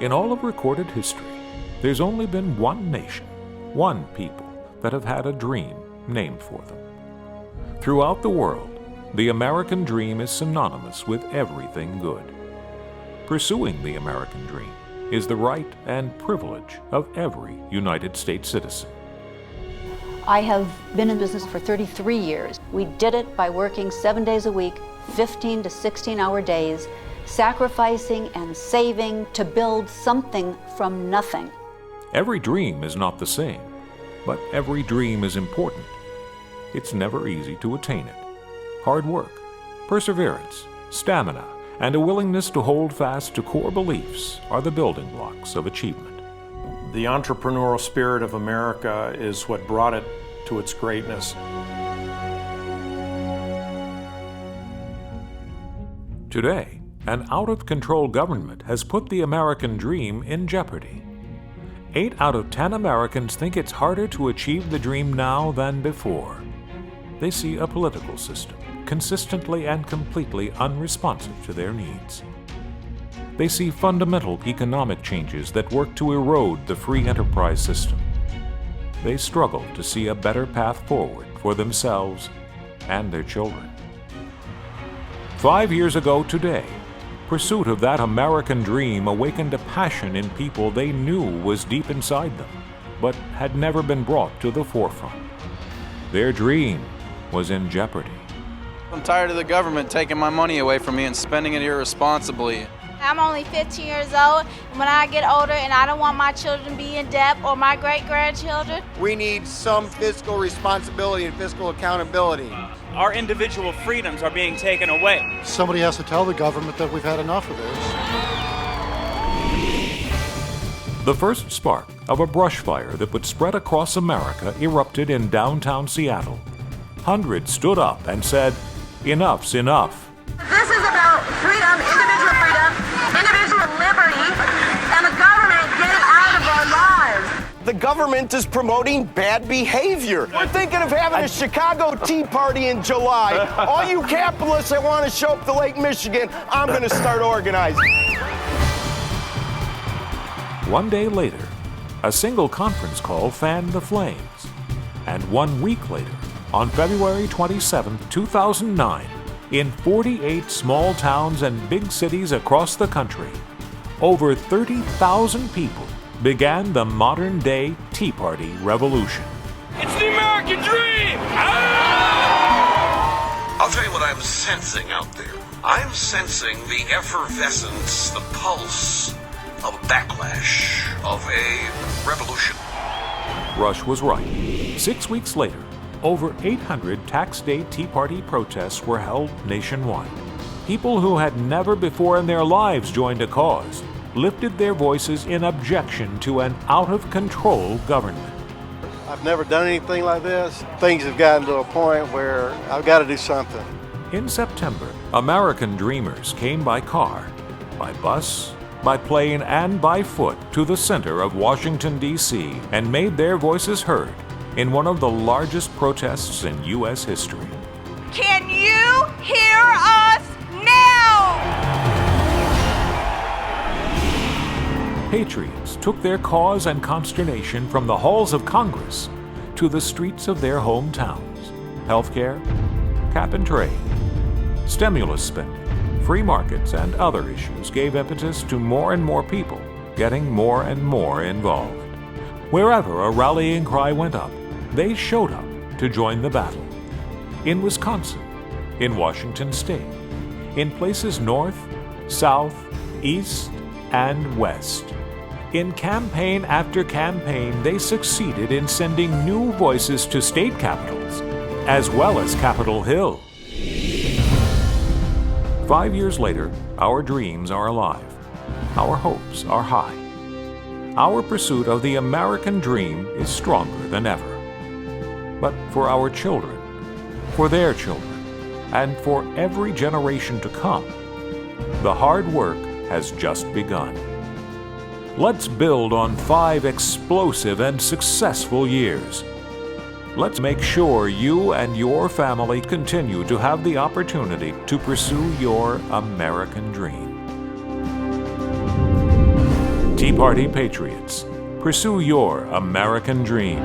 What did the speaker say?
In all of recorded history, there's only been one nation, one people, that have had a dream named for them. Throughout the world, the American dream is synonymous with everything good. Pursuing the American dream is the right and privilege of every United States citizen. I have been in business for 33 years. We did it by working 7 days a week, 15 to 16-hour days, sacrificing and saving to build something from nothing. Every dream is not the same, but every dream is important. It's never easy to attain it. Hard work, perseverance, stamina, and a willingness to hold fast to core beliefs are the building blocks of achievement. The entrepreneurial spirit of America is what brought it to its greatness. Today, an out-of-control government has put the American dream in jeopardy. 8 out of 10 Americans think it's harder to achieve the dream now than before. They see a political system consistently and completely unresponsive to their needs. They see fundamental economic changes that work to erode the free enterprise system. They struggle to see a better path forward for themselves and their children. 5 years ago today, pursuit of that American dream awakened a passion in people they knew was deep inside them, but had never been brought to the forefront. Their dream was in jeopardy. I'm tired of the government taking my money away from me and spending it irresponsibly. I'm only 15 years old. When I get older and I don't want my children to be in debt or my great-grandchildren. We need some fiscal responsibility and fiscal accountability. Our individual freedoms are being taken away. Somebody has to tell the government that we've had enough of this. The first spark of a brush fire that would spread across America erupted in downtown Seattle. Hundreds stood up and said, "Enough's enough." This is about freedom, individual liberty, and the government getting out of our lives. The government is promoting bad behavior. We're thinking of having a Chicago Tea Party in July. All you capitalists that want to show up to Lake Michigan, I'm going to start organizing. One day later, a single conference call fanned the flames. And 1 week later, on February 27, 2009, in 48 small towns and big cities across the country, over 30,000 people began the modern-day Tea Party revolution. It's the American dream! I'll tell you what I'm sensing out there. I'm sensing the effervescence, the pulse of a backlash, of a revolution. Rush was right. 6 weeks later, over 800 Tax Day Tea Party protests were held nationwide. People who had never before in their lives joined a cause lifted their voices in objection to an out-of-control government. I've never done anything like this. Things have gotten to a point where I've got to do something. In September, American dreamers came by car, by bus, by plane, and by foot to the center of Washington, D.C. and made their voices heard in one of the largest protests in U.S. history. Can you hear us now? Patriots took their cause and consternation from the halls of Congress to the streets of their hometowns. Healthcare, cap and trade, stimulus spending, free markets, and other issues gave impetus to more and more people getting more and more involved. Wherever a rallying cry went up, they showed up to join the battle. In Wisconsin, in Washington State, in places north, south, east, and west. In campaign after campaign, they succeeded in sending new voices to state capitals, as well as Capitol Hill. 5 years later, our dreams are alive. Our hopes are high. Our pursuit of the American dream is stronger than ever. But for our children, for their children, and for every generation to come, the hard work has just begun. Let's build on 5 explosive and successful years. Let's make sure you and your family continue to have the opportunity to pursue your American dream. Tea Party Patriots. Pursue your American dream.